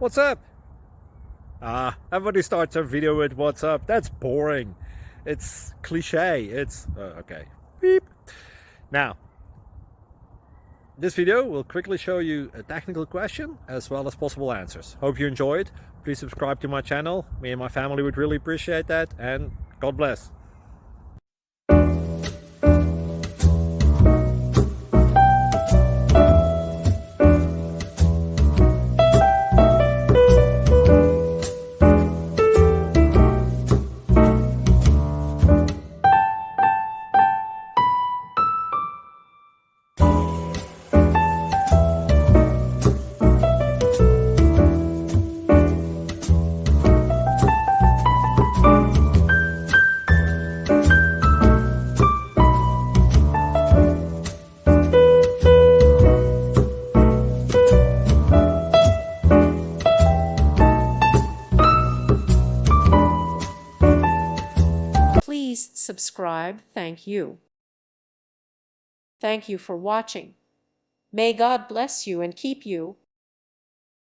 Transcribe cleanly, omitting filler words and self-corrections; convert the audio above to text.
What's up? Everybody starts their video with what's up. That's boring. It's cliche. It's okay. Beep. Now, this video will quickly show you a technical question as well as possible answers. Hope you enjoy it. Please subscribe to my channel. Me and my family would really appreciate that, and God bless. Please subscribe. Thank you. Thank you for watching. May God bless you and keep you.